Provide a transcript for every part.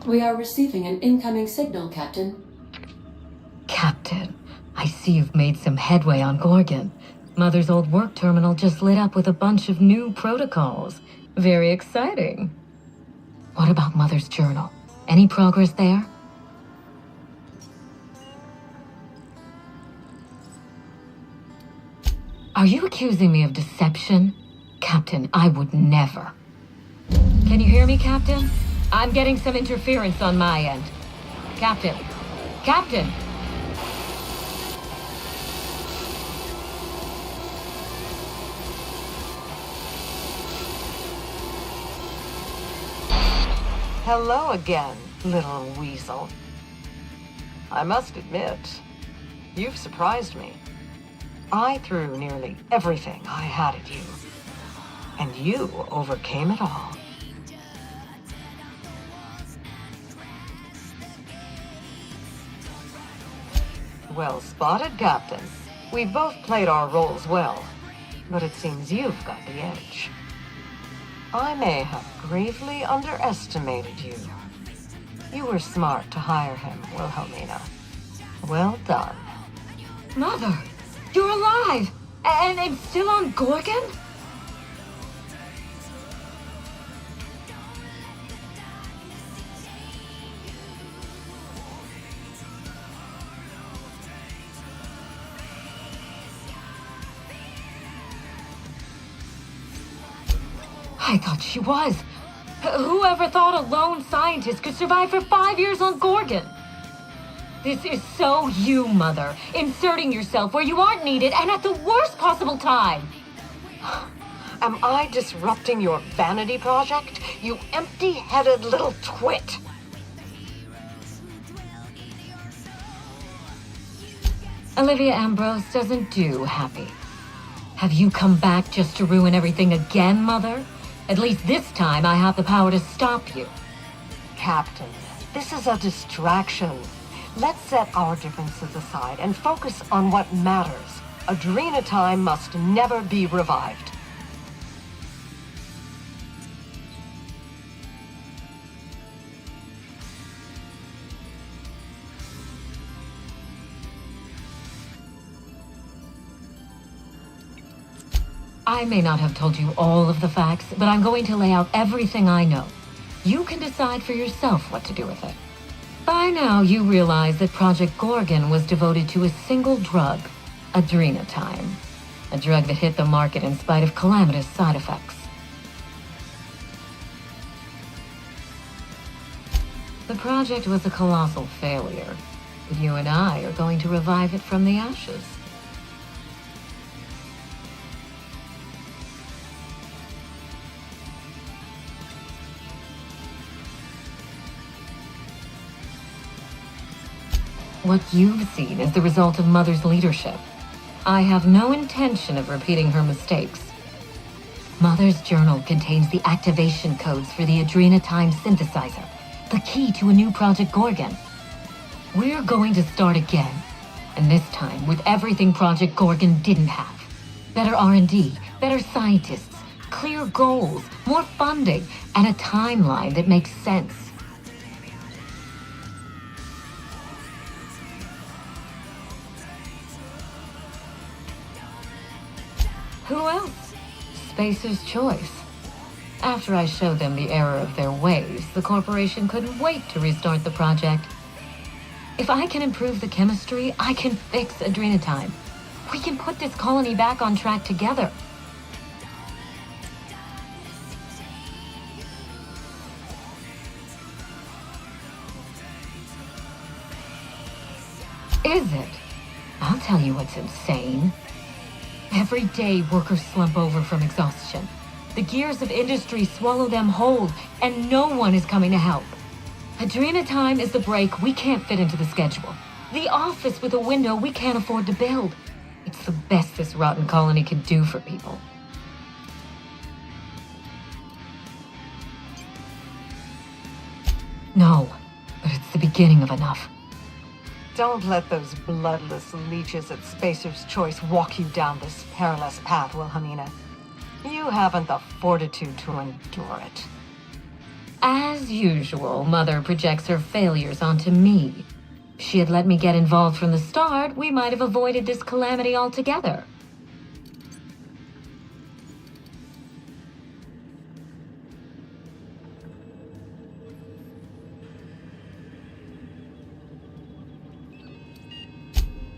We are receiving an incoming signal, Captain. Captain, I see you've made some headway on Gorgon. Mother's old work terminal just lit up with a bunch of new protocols. Very exciting. What about Mother's journal? Any progress there? Are you accusing me of deception? Captain, I would never. Can you hear me, Captain? I'm getting some interference on my end. Captain! Captain! Hello again, little weasel. I must admit, you've surprised me. I threw nearly everything I had at you, and you overcame it all. Well spotted, Captain. We've both played our roles well, but it seems you've got the edge. I may have gravely underestimated you. You were smart to hire him, Wilhelmina. Well done. Mother! You're alive! And still on Gorgon? I thought she was. Whoever thought a lone scientist could survive for 5 years on Gorgon? This is so you, Mother. Inserting yourself where you aren't needed and at the worst possible time. Am I disrupting your vanity project, you empty-headed little twit? Olivia Ambrose doesn't do happy. Have you come back just to ruin everything again, Mother? At least this time I have the power to stop you. Captain, this is a distraction. Let's set our differences aside and focus on what matters. Adrena time must never be revived. I may not have told you all of the facts, but I'm going to lay out everything I know. You can decide for yourself what to do with it. By now, you realize that Project Gorgon was devoted to a single drug, Adrenatime. A drug that hit the market in spite of calamitous side effects. The project was a colossal failure, but you and I are going to revive it from the ashes. What you've seen is the result of Mother's leadership. I have no intention of repeating her mistakes. Mother's journal contains the activation codes for the Adrenatime synthesizer, the key to a new Project Gorgon. We're going to start again, and this time with everything Project Gorgon didn't have. Better R&D, better scientists, clear goals, more funding, and a timeline that makes sense. Who else? Spacer's Choice. After I showed them the error of their ways, the corporation couldn't wait to restart the project. If I can improve the chemistry, I can fix Adrenatime. We can put this colony back on track together. Is it? I'll tell you what's insane. Every day, workers slump over from exhaustion. The gears of industry swallow them whole, and no one is coming to help. Adrenatime is the break we can't fit into the schedule. The office with a window we can't afford to build. It's the best this rotten colony could do for people. No, but it's the beginning of enough. Don't let those bloodless leeches at Spacer's Choice walk you down this perilous path, Wilhelmina. You haven't the fortitude to endure it. As usual, Mother projects her failures onto me. If she had let me get involved from the start, we might have avoided this calamity altogether.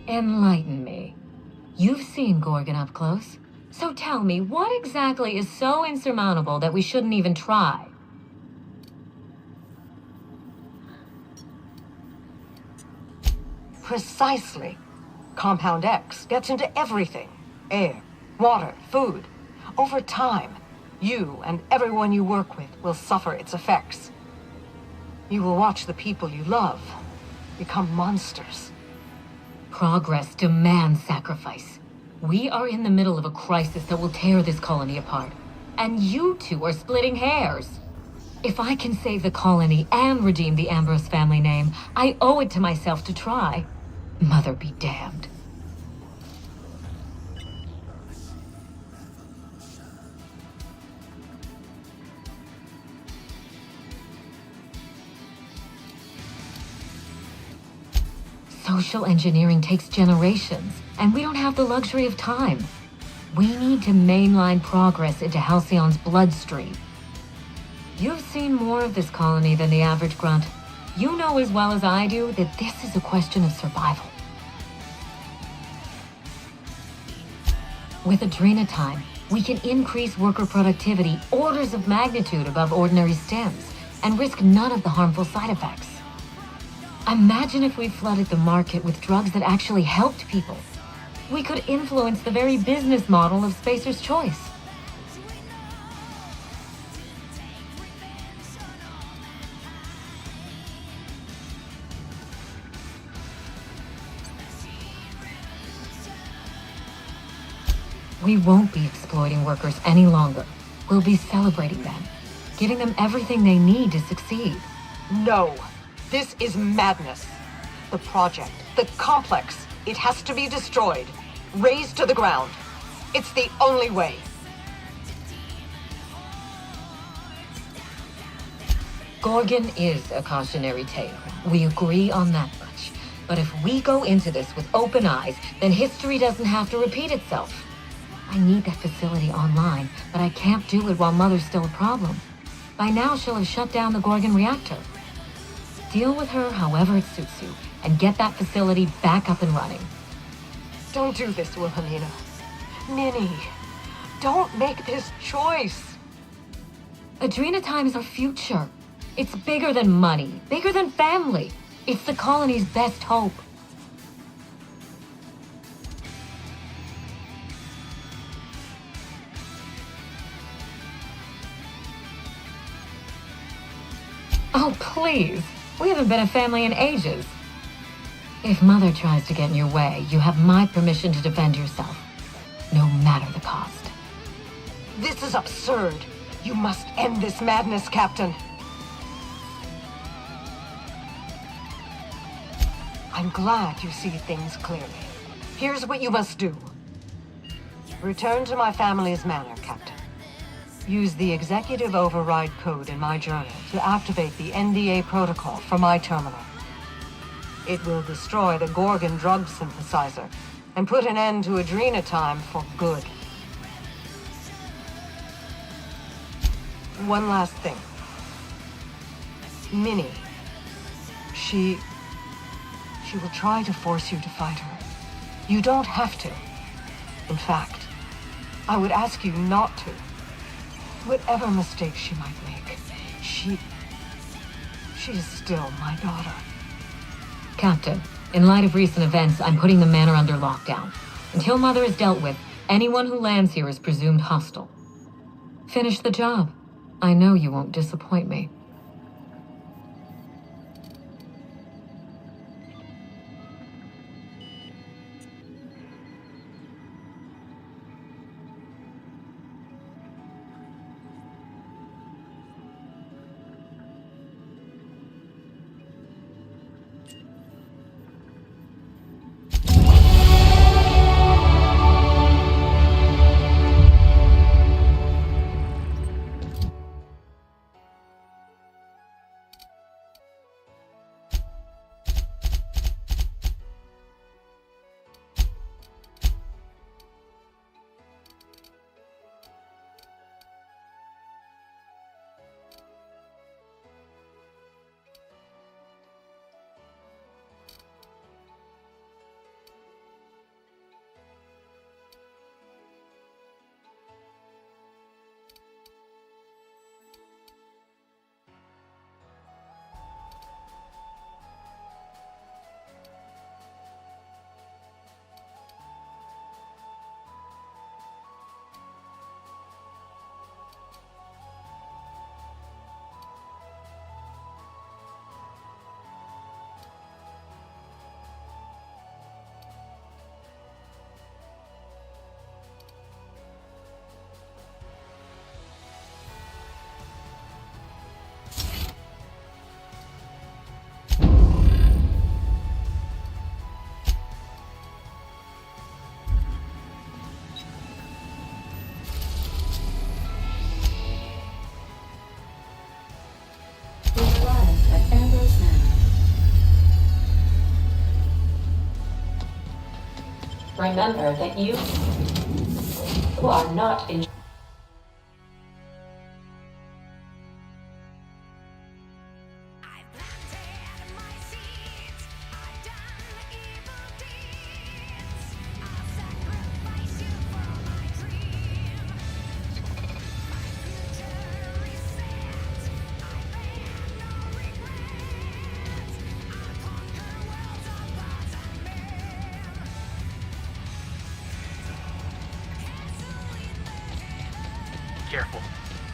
Enlighten me. You've seen Gorgon up close. So tell me, what exactly is so insurmountable that we shouldn't even try? Precisely. Compound X gets into everything. Air, water, food. Over time, you and everyone you work with will suffer its effects. You will watch the people you love become monsters. Progress demands sacrifice. We are in the middle of a crisis that will tear this colony apart. And you two are splitting hairs. If I can save the colony and redeem the Ambrose family name, I owe it to myself to try. Mother be damned. Social engineering takes generations, and we don't have the luxury of time. We need to mainline progress into Halcyon's bloodstream. You've seen more of this colony than the average grunt. You know as well as I do that this is a question of survival. With Adrenatime, we can increase worker productivity orders of magnitude above ordinary stems and risk none of the harmful side effects. Imagine if we flooded the market with drugs that actually helped people. We could influence the very business model of Spacer's Choice. We won't be exploiting workers any longer. We'll be celebrating them, giving them everything they need to succeed. No. This is madness. The project, the complex, it has to be destroyed. Razed to the ground. It's the only way. Gorgon is a cautionary tale. We agree on that much. But if we go into this with open eyes, then history doesn't have to repeat itself. I need that facility online, but I can't do it while Mother's still a problem. By now, she'll have shut down the Gorgon reactor. Deal with her however it suits you, and get that facility back up and running. Don't do this, Wilhelmina. Minnie, don't make this choice. Adrenatime is our future. It's bigger than money, bigger than family. It's the colony's best hope. Oh, please. We haven't been a family in ages. If Mother tries to get in your way, you have my permission to defend yourself, no matter the cost. This is absurd. You must end this madness, Captain. I'm glad you see things clearly. Here's what you must do. Return to my family's manor, Captain. Use the executive override code in my journal to activate the NDA protocol for my terminal. It will destroy the Gorgon drug synthesizer and put an end to Adrenatime for good. One last thing. Minnie. She will try to force you to fight her. You don't have to. In fact, I would ask you not to. Whatever mistakes she might make, she is still my daughter. Captain, in light of recent events, I'm putting the manor under lockdown. Until Mother is dealt with, anyone who lands here is presumed hostile. Finish the job. I know you won't disappoint me. Remember that you are not in. Careful.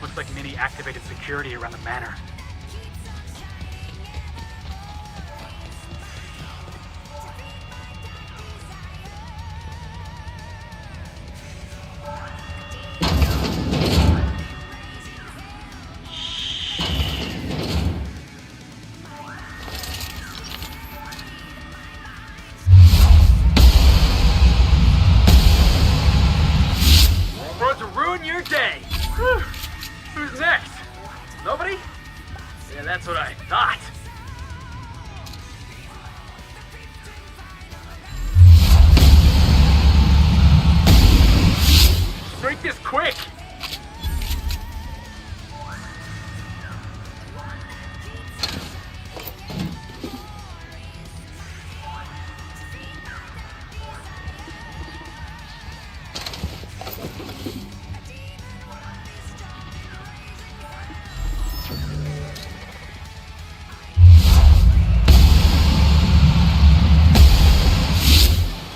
Looks like Minnie activated security around the manor. About to ruin your day! Whew. Who's next? Nobody? Yeah, that's what I thought. Break this quick!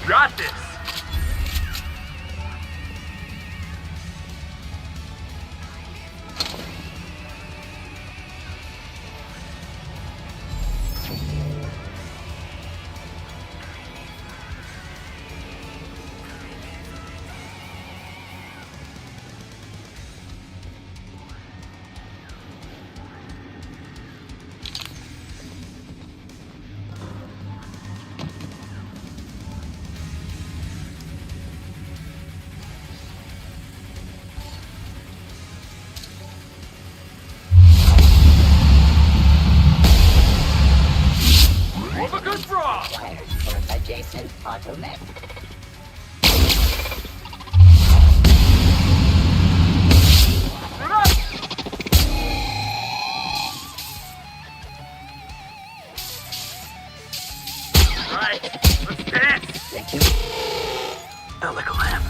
Got this! Overcooked raw! Adjacent bottleneck. Put up! Right, let's dance! Thank you. Felt like a lamb.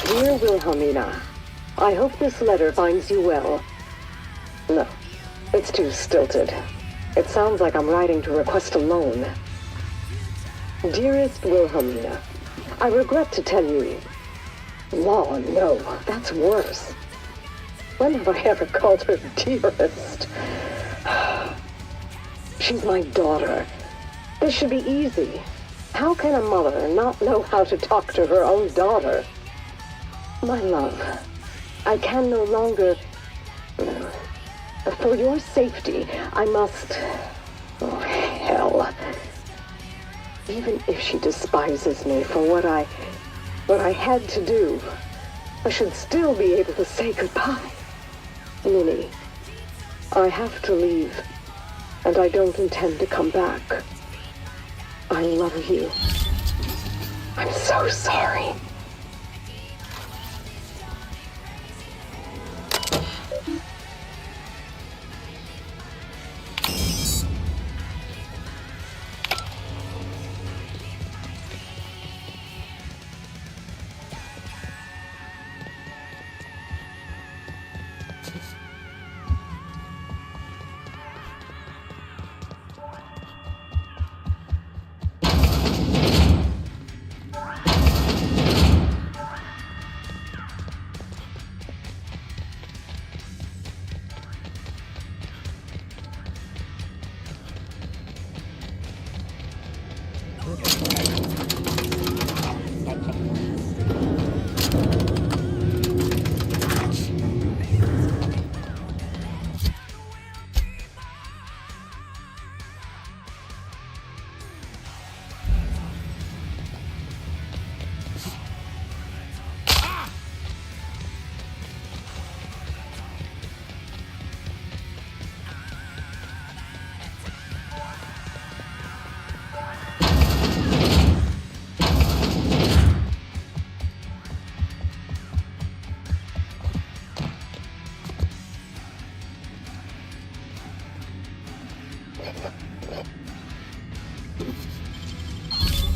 Dear Wilhelmina, I hope this letter finds you well. No, it's too stilted. It sounds like I'm writing to request a loan. Dearest Wilhelmina, I regret to tell you... Law, no, that's worse. When have I ever called her dearest? She's my daughter. This should be easy. How can a mother not know how to talk to her own daughter? My love, I can no longer... For your safety, I must... Oh, hell. Even if she despises me for what I had to do, I should still be able to say goodbye. Minnie, I have to leave, and I don't intend to come back. I love you. I'm so sorry.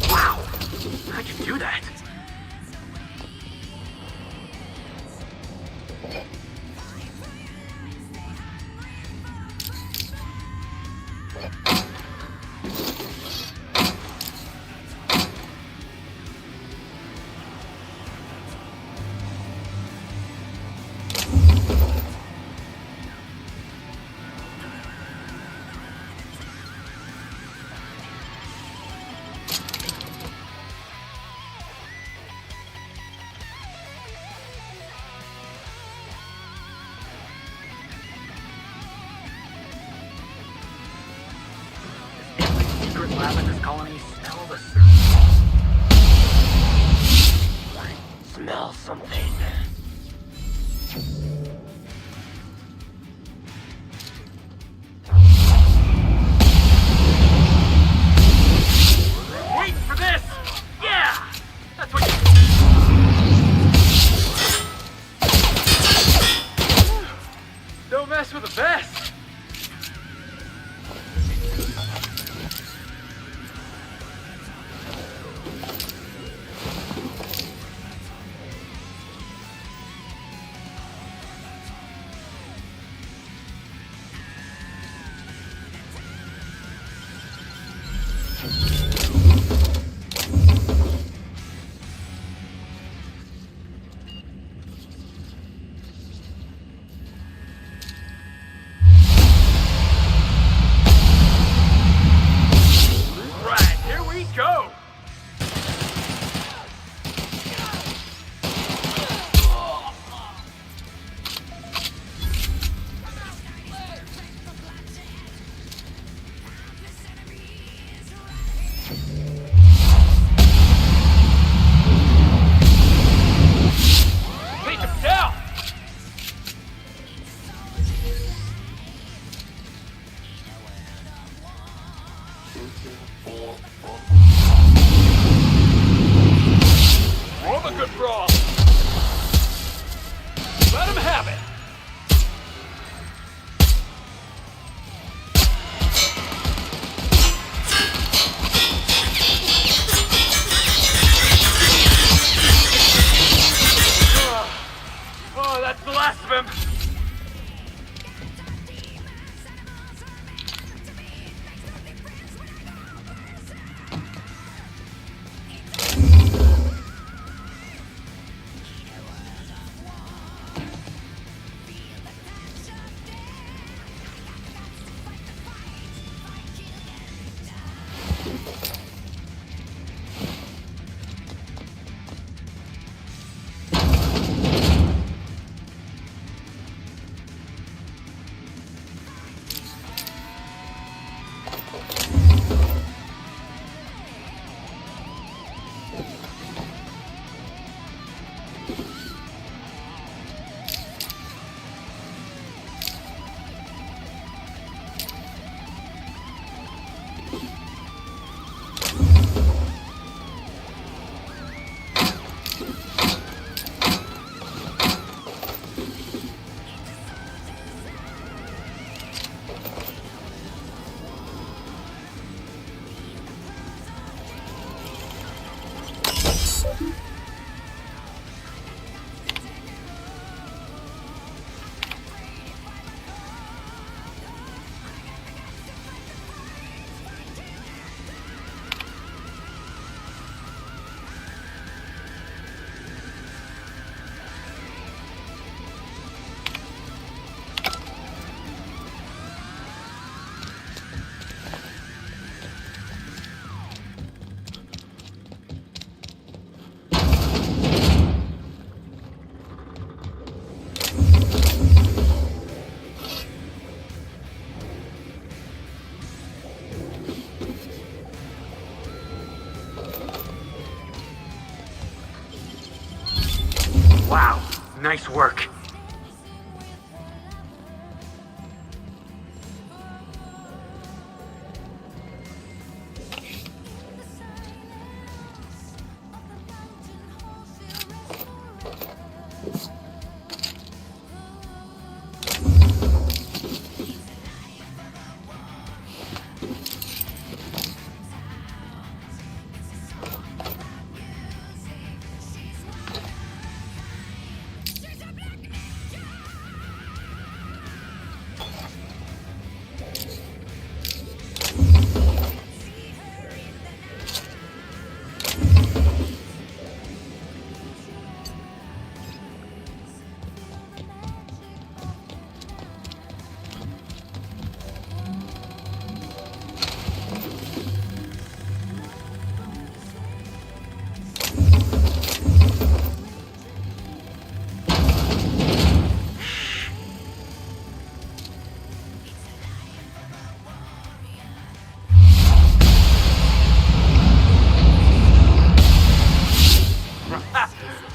Wow! How'd you do that? Secret lab in this colony smell the smell something. Wait for this! Yeah! That's what don't mess with the best! Go! Take him down! More of a good brawl. Let him have it. Oh, that's the last of him. Nice work.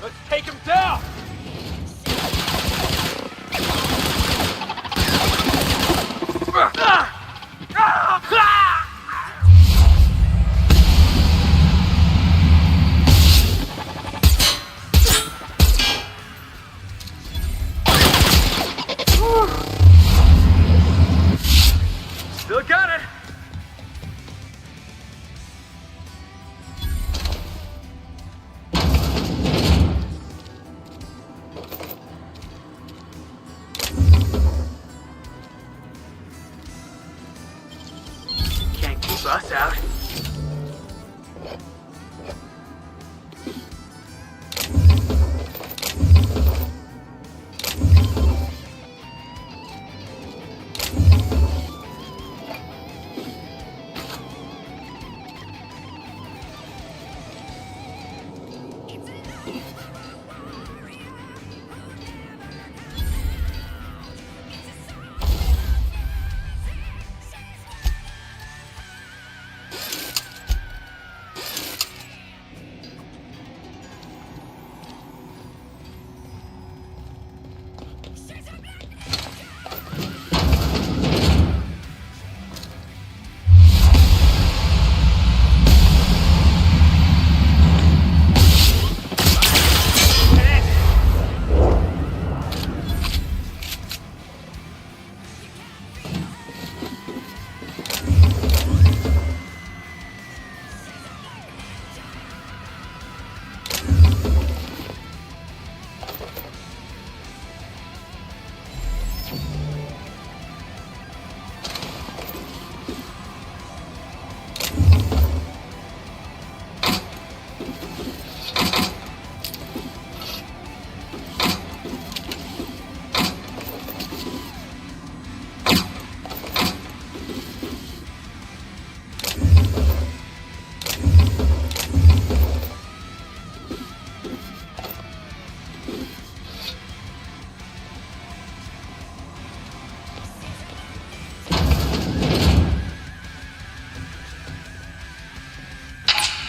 Let's take him down! Still got it. Can't keep us out.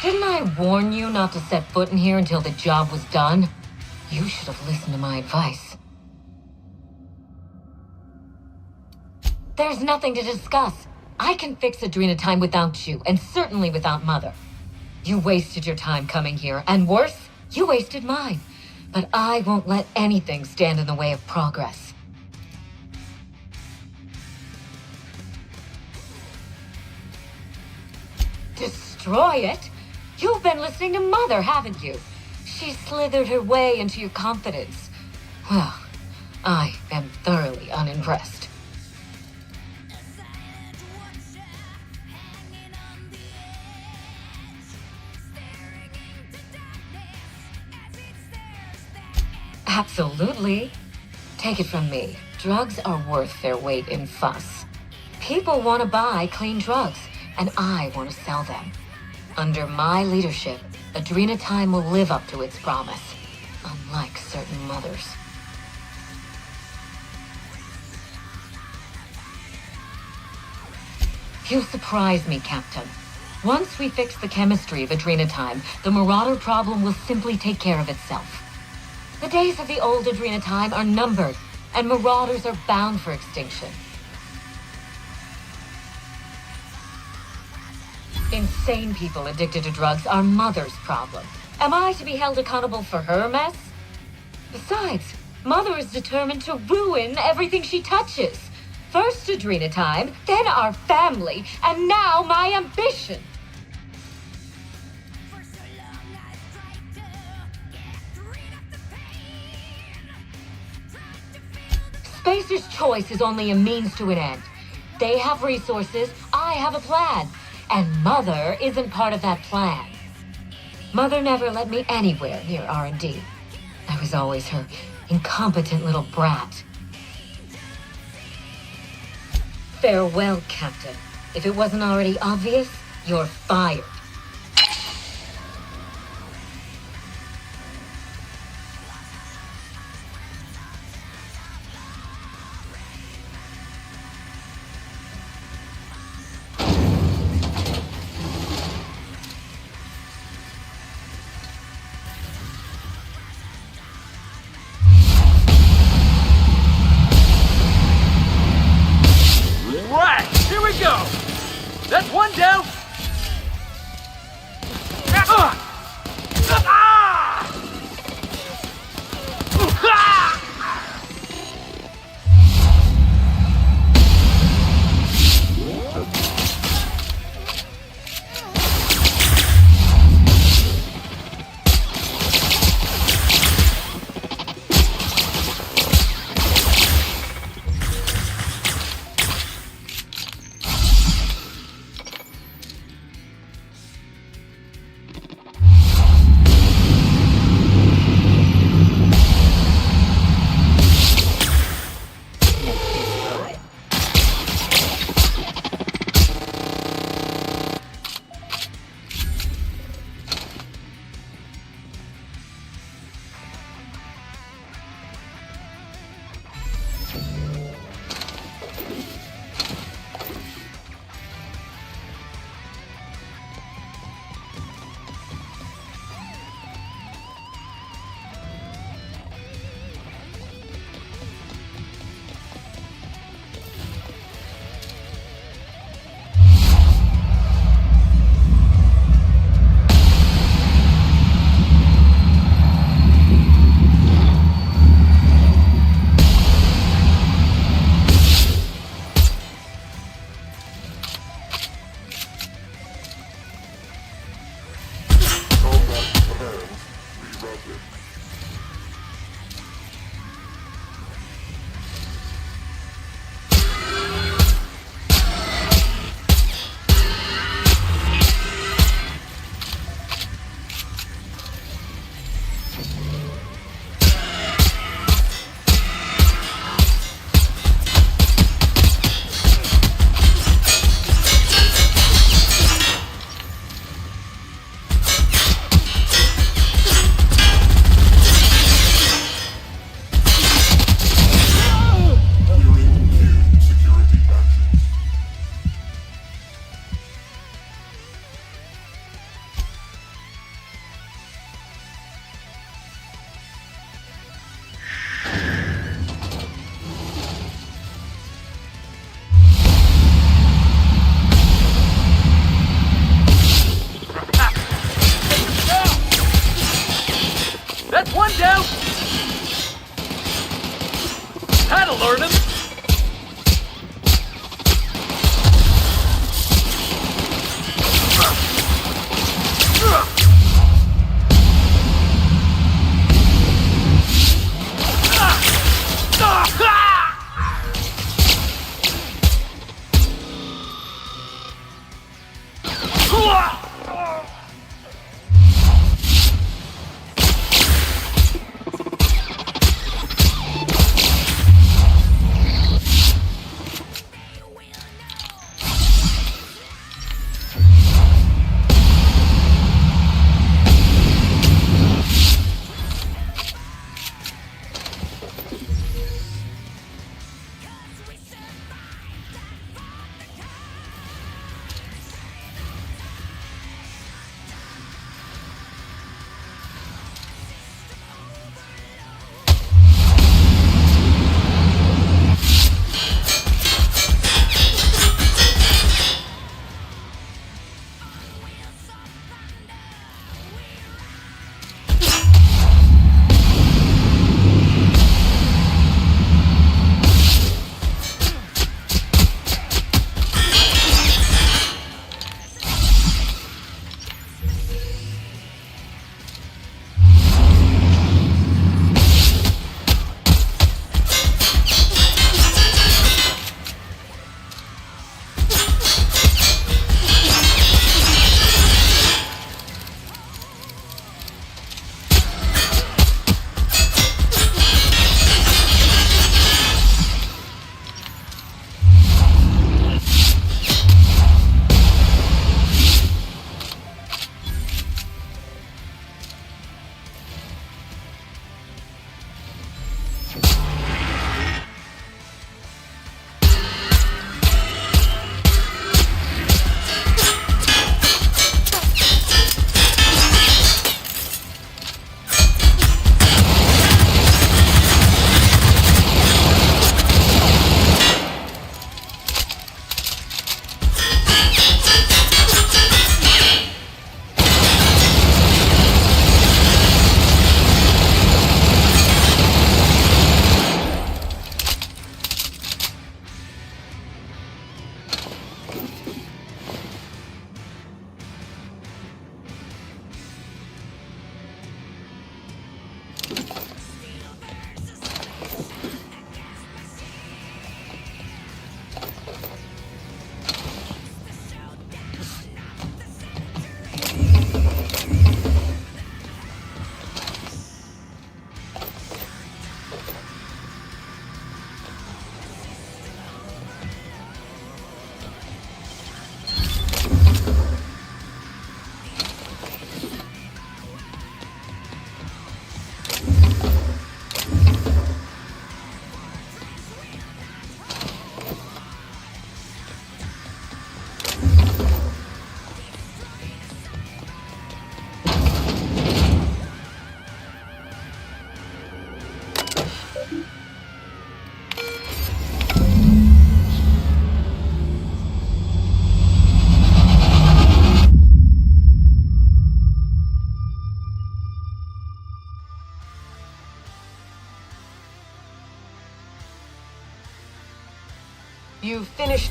Didn't I warn you not to set foot in here until the job was done? You should have listened to my advice. There's nothing to discuss. I can fix Adrena time without you, and certainly without Mother. You wasted your time coming here, and worse, you wasted mine. But I won't let anything stand in the way of progress. Destroy it? You've been listening to Mother, haven't you? She slithered her way into your confidence. Well, I am thoroughly unimpressed. Absolutely. Take it from me. Drugs are worth their weight in fuss. People want to buy clean drugs, and I want to sell them. Under my leadership, Adrena Time will live up to its promise, unlike certain mothers. You surprise me, Captain. Once we fix the chemistry of Adrena Time, the Marauder problem will simply take care of itself. The days of the old Adrena time are numbered, and marauders are bound for extinction. Insane people addicted to drugs are Mother's problem. Am I to be held accountable for her mess? Besides, Mother is determined to ruin everything she touches. First Adrena time, then our family, and now my ambition. Spacer's choice is only a means to an end. They have resources, I have a plan. And Mother isn't part of that plan. Mother never let me anywhere near R&D. I was always her incompetent little brat. Farewell, Captain. If it wasn't already obvious, you're fired. Right, here we go. That's one down. Ah!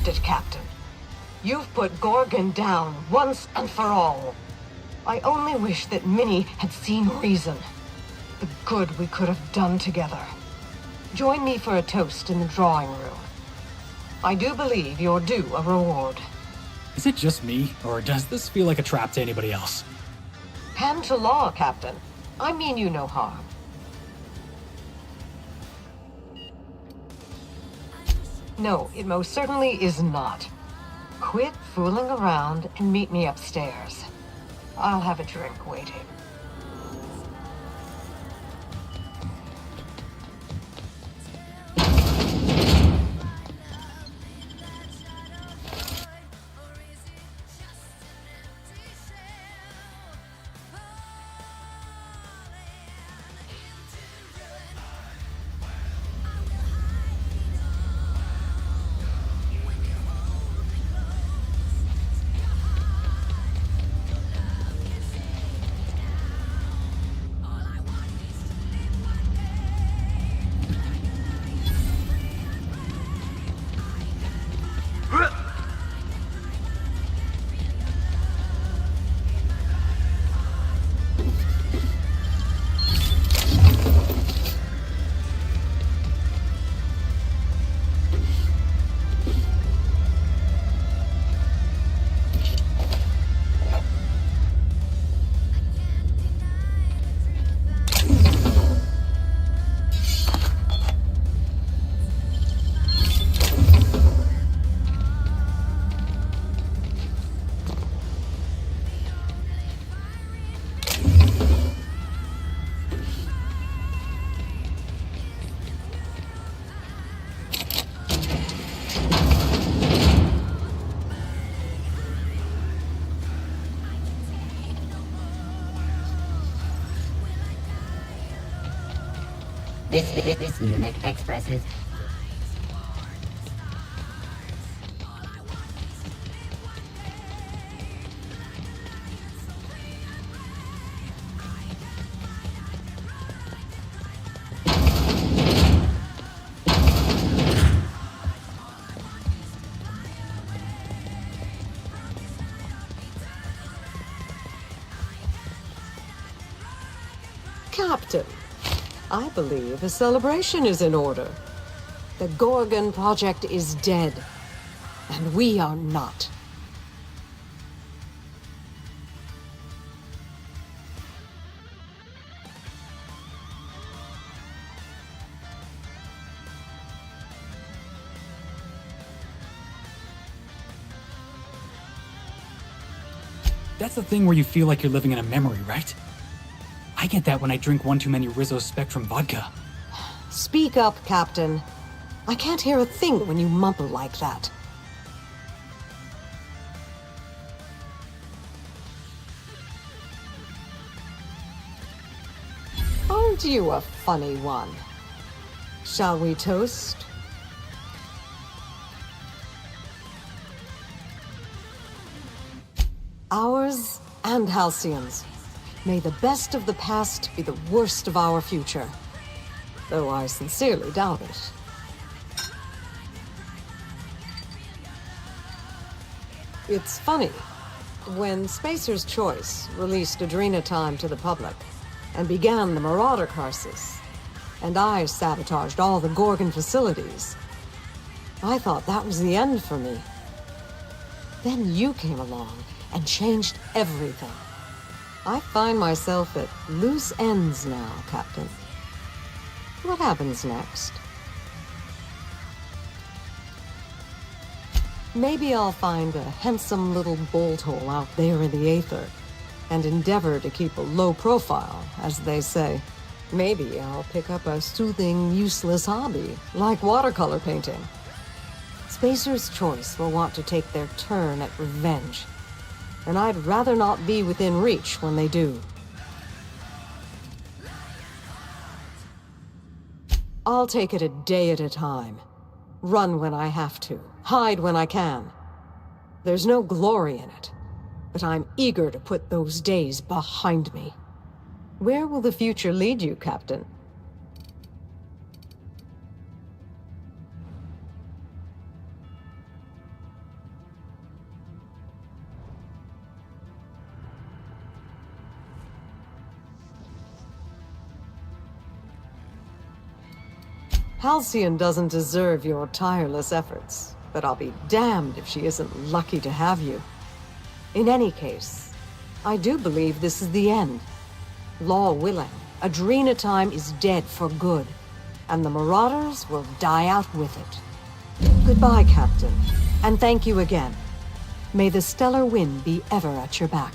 accept it, Captain. You've put Gorgon down once and for all. I only wish that Minnie had seen reason. The good we could have done together. Join me for a toast in the drawing room. I do believe you're due a reward. Is it just me, or does this feel like a trap to anybody else? Hand to law, Captain. I mean you no harm. No, it most certainly is not. Quit fooling around and meet me upstairs. I'll have a drink waiting. This unit expresses Captain, I believe a celebration is in order. The Gorgon project is dead, and we are not. That's the thing where you feel like you're living in a memory, right? I get that when I drink one too many Rizzo Spectrum vodka. Speak up, Captain. I can't hear a thing when you mumble like that. Aren't you a funny one? Shall we toast? Ours and Halcyon's. May the best of the past be the worst of our future. Though I sincerely doubt it. It's funny. When Spacer's Choice released Adrena Time to the public and began the Marauder Crisis, and I sabotaged all the Gorgon facilities, I thought that was the end for me. Then you came along and changed everything. I find myself at loose ends now, Captain. What happens next? Maybe I'll find a handsome little bolt hole out there in the aether and endeavor to keep a low profile, as they say. Maybe I'll pick up a soothing, useless hobby, like watercolor painting. Spacer's Choice will want to take their turn at revenge, and I'd rather not be within reach when they do. I'll take it a day at a time. Run when I have to, hide when I can. There's no glory in it, but I'm eager to put those days behind me. Where will the future lead you, Captain? Halcyon doesn't deserve your tireless efforts, but I'll be damned if she isn't lucky to have you. In any case, I do believe this is the end. Law willing, Adrena time is dead for good, and the Marauders will die out with it. Goodbye, Captain, and thank you again. May the stellar wind be ever at your back.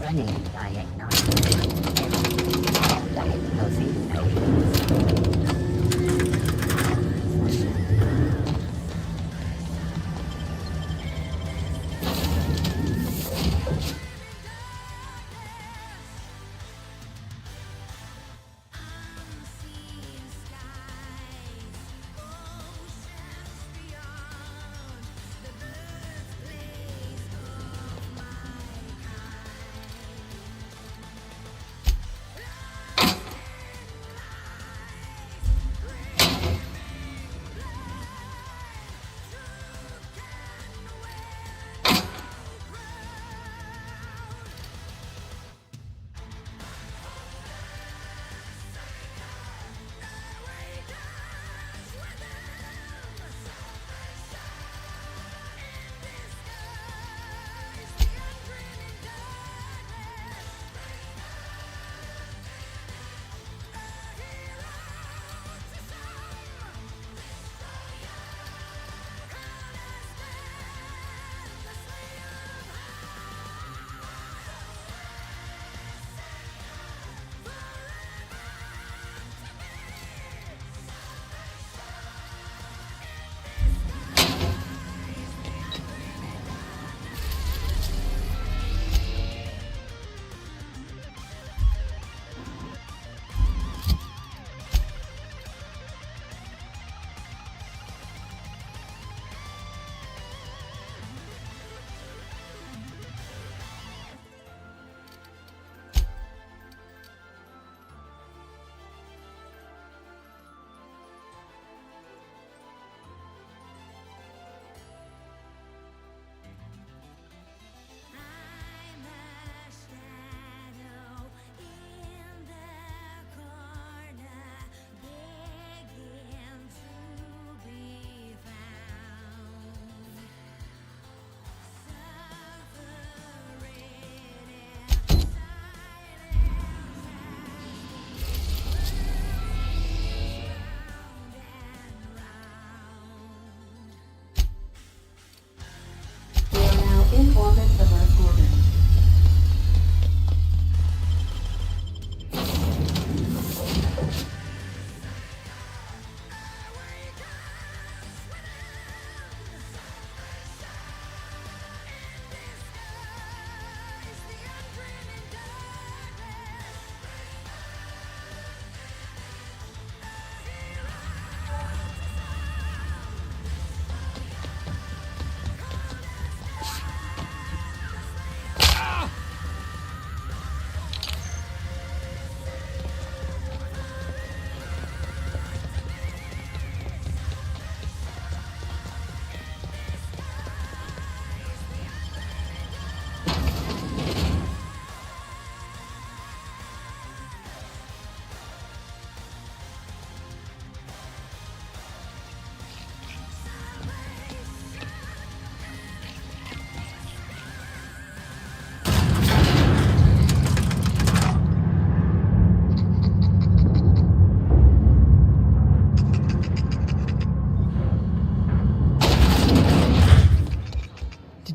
Running diagnosis. Diagnosing patients.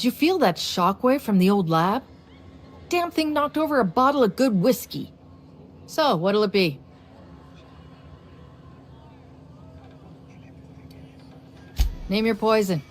Did you feel that shockwave from the old lab? Damn thing knocked over a bottle of good whiskey. So, what'll it be? Name your poison.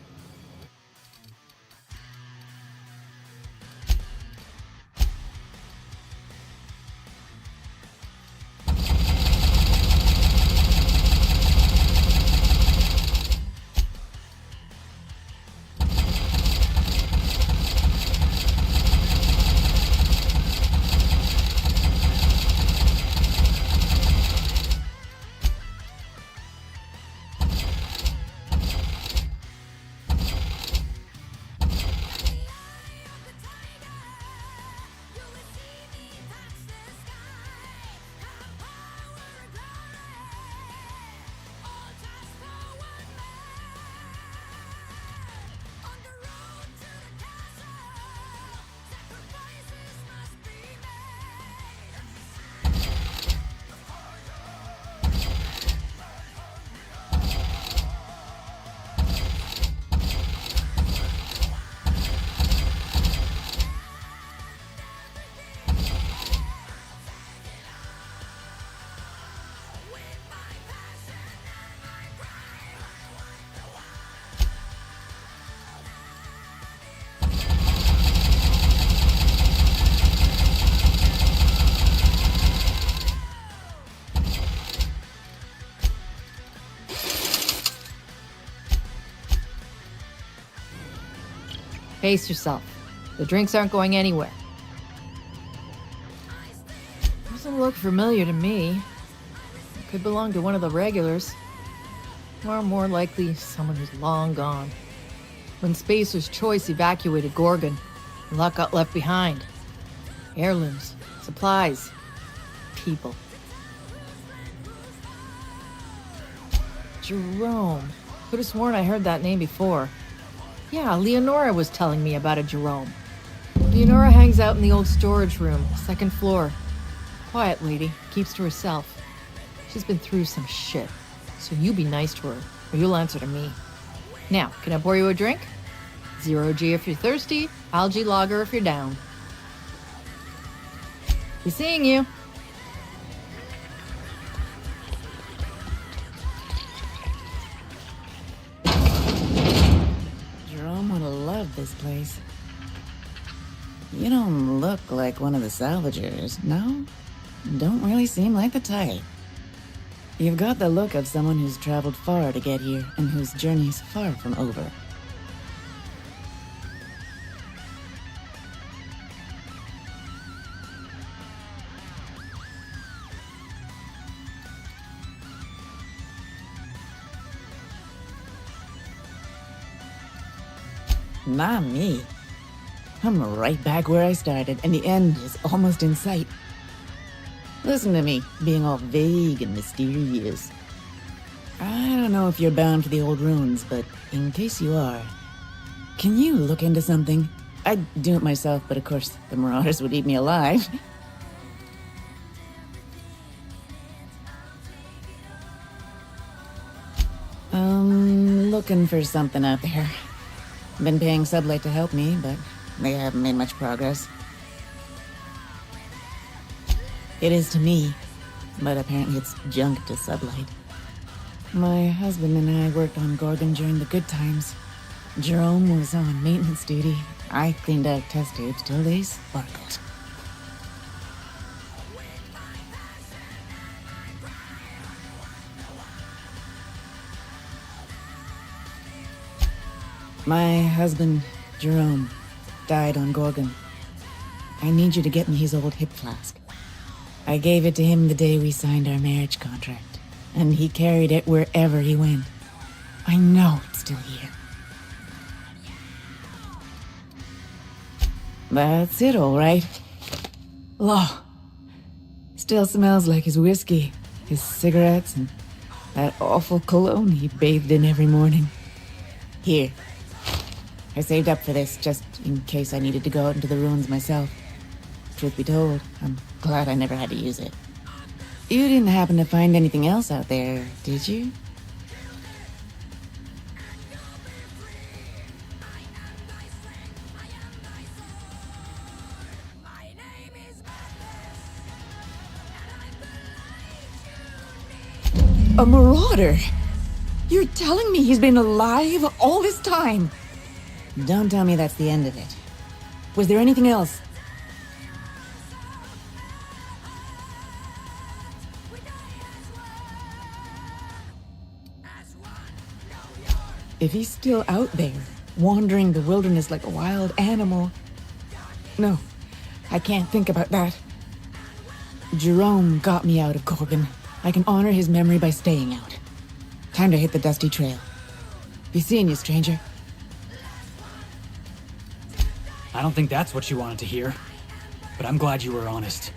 Pace yourself. The drinks aren't going anywhere. Doesn't look familiar to me. It could belong to one of the regulars. Or more likely, someone who's long gone. When Spacer's Choice evacuated Gorgon, a lot got left behind. Heirlooms, supplies, people. Jerome. Could have sworn I heard that name before. Yeah, Leonora was telling me about a Jerome. Leonora hangs out in the old storage room, second floor. Quiet lady, keeps to herself. She's been through some shit, so you be nice to her, or you'll answer to me. Now, can I pour you a drink? 0G if you're thirsty, algae lager if you're down. Be seeing you. This place. You don't look like one of the salvagers, no? Don't really seem like the type. You've got the look of someone who's traveled far to get here and whose journey's far from over. Not me. I'm right back where I started, and the end is almost in sight. Listen to me, being all vague and mysterious. I don't know if you're bound for the old ruins, but in case you are, can you look into something? I'd do it myself, but of course, the marauders would eat me alive. Looking for something out there. Been paying Sublight to help me, but they haven't made much progress. It is to me, but apparently it's junk to Sublight. My husband and I worked on Gorgon during the good times. Jerome was on maintenance duty. I cleaned out test tubes till they sparkled. My husband, Jerome, died on Gorgon. I need you to get me his old hip flask. I gave it to him the day we signed our marriage contract, and he carried it wherever he went. I know it's still here. That's it, all right. Law. Still smells like his whiskey, his cigarettes, and that awful cologne he bathed in every morning. Here. I saved up for this, just in case I needed to go out into the ruins myself. Truth be told, I'm glad I never had to use it. You didn't happen to find anything else out there, did you? A marauder? You're telling me he's been alive all this time? Don't tell me that's the end of it. Was there anything else? If he's still out there, wandering the wilderness like a wild animal... No, I can't think about that. Jerome got me out of Gorgon. I can honor his memory by staying out. Time to hit the dusty trail. Be seeing you, stranger. I don't think that's what you wanted to hear, but I'm glad you were honest.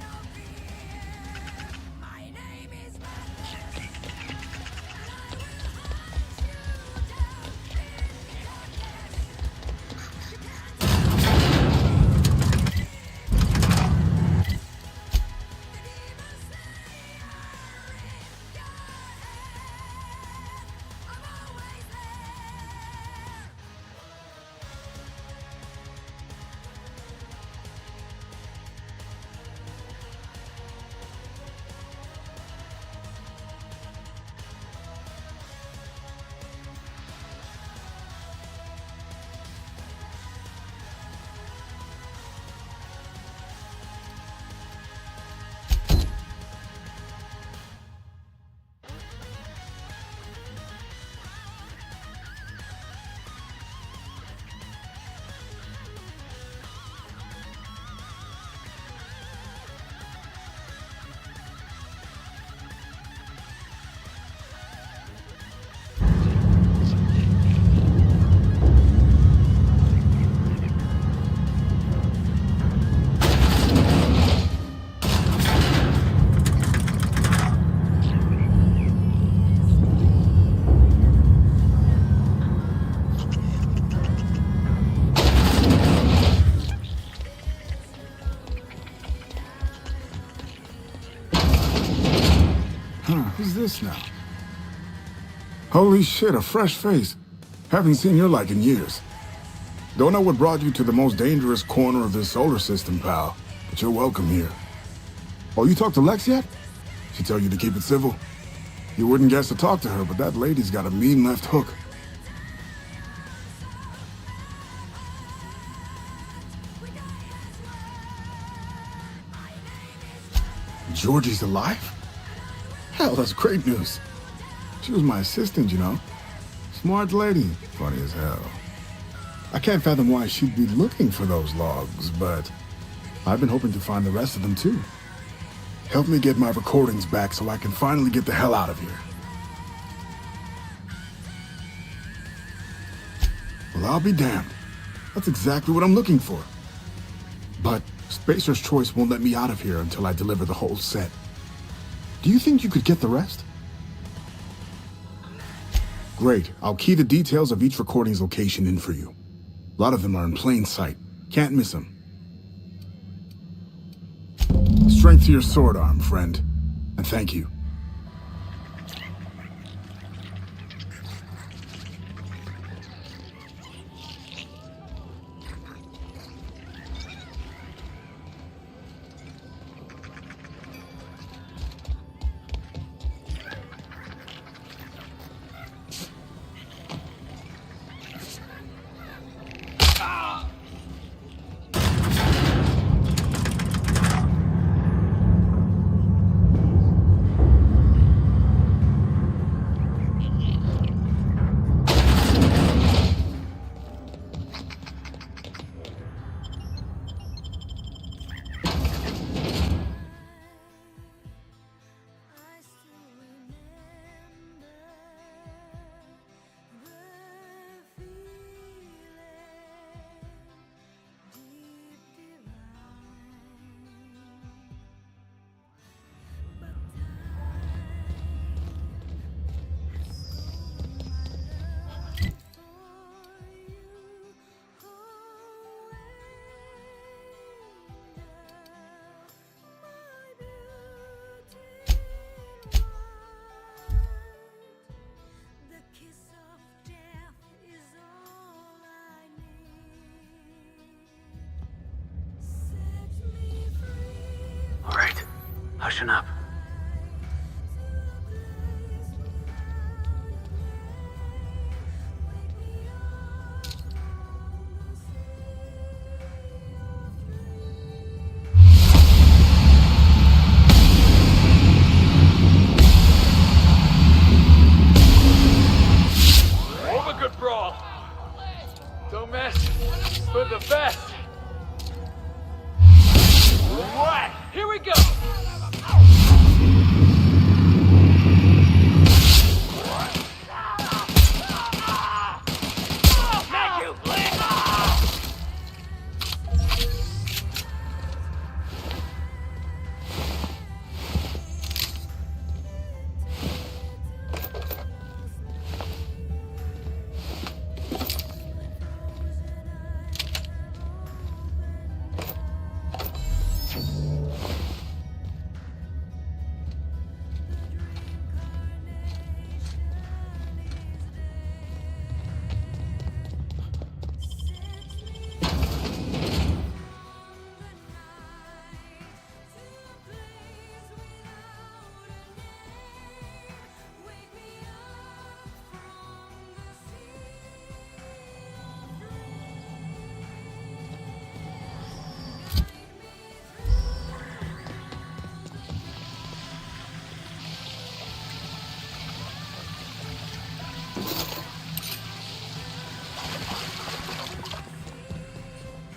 Who's this now? Holy shit, a fresh face. Haven't seen your like in years. Don't know what brought you to the most dangerous corner of this solar system, pal, but you're welcome here. Oh, you talked to Lex yet? She tell you to keep it civil? You wouldn't guess to talk to her, but that lady's got a mean left hook. Georgie's alive? Hell, that's great news. She was my assistant, you know. Smart lady, funny as hell. I can't fathom why she'd be looking for those logs, but I've been hoping to find the rest of them too. Help me get my recordings back so I can finally get the hell out of here. Well, I'll be damned. That's exactly what I'm looking for. But Spacer's Choice won't let me out of here until I deliver the whole set. Do you think you could get the rest? Great. I'll key the details of each recording's location in for you. A lot of them are in plain sight. Can't miss them. Strength to your sword arm, friend. And thank you. All right, hushing up.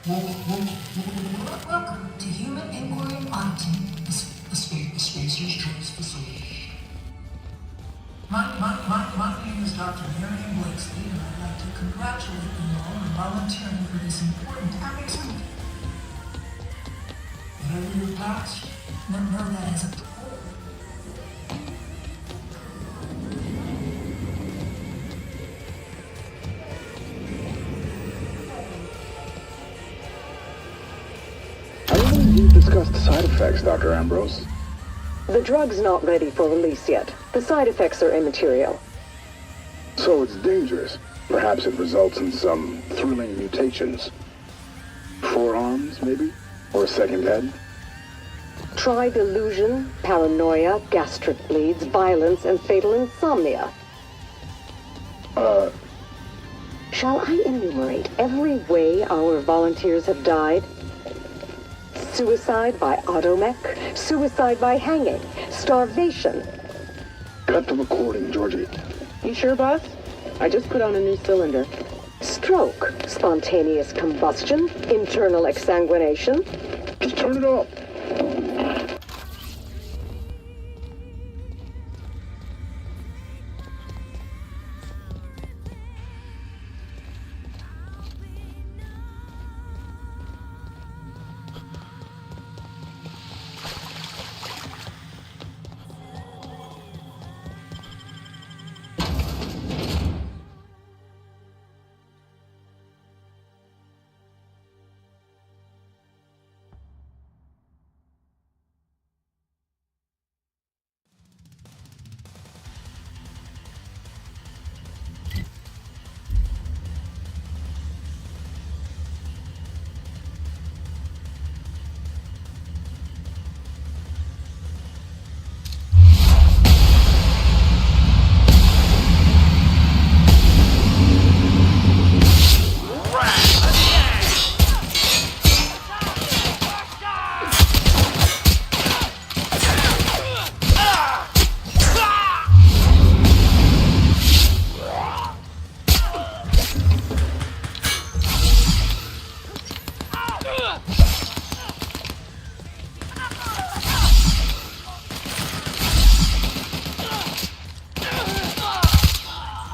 Welcome to Human Inquiry Auditing, the Spacer's Choice Facility. My name is Dr. Marion Blakeslee, and I'd like to congratulate you all on volunteering for this important activity. Whatever your past, know that as a whole. I believe you discussed the side effects, Dr. Ambrose. The drug's not ready for release yet. The side effects are immaterial. So it's dangerous. Perhaps it results in some thrilling mutations. Forearms, maybe? Or a second head? Try delusion, paranoia, gastric bleeds, violence, and fatal insomnia. Shall I enumerate every way our volunteers have died? Suicide by automech, suicide by hanging, starvation. Cut the recording, Georgie. You sure, boss? I just put on a new cylinder. Stroke, spontaneous combustion, internal exsanguination. Just turn it off.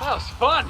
That was fun.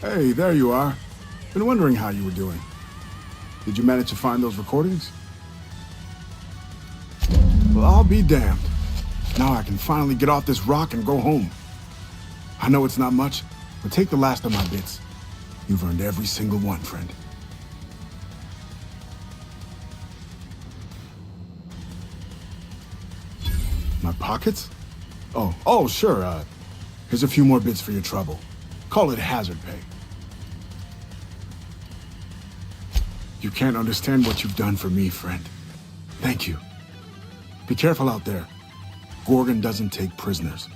Hey, there you are. Been wondering how you were doing. Did you manage to find those recordings? Well, I'll be damned. Now I can finally get off this rock and go home. I know it's not much, but take the last of my bits. You've earned every single one, friend. My pockets? Oh, sure, here's a few more bits for your trouble. Call it hazard pay. You can't understand what you've done for me, friend. Thank you. Be careful out there. Gorgon doesn't take prisoners.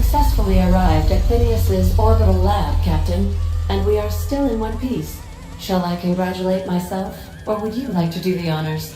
successfully arrived at Phineas's orbital lab, Captain, and we are still in one piece. Shall I congratulate myself, or would you like to do the honors?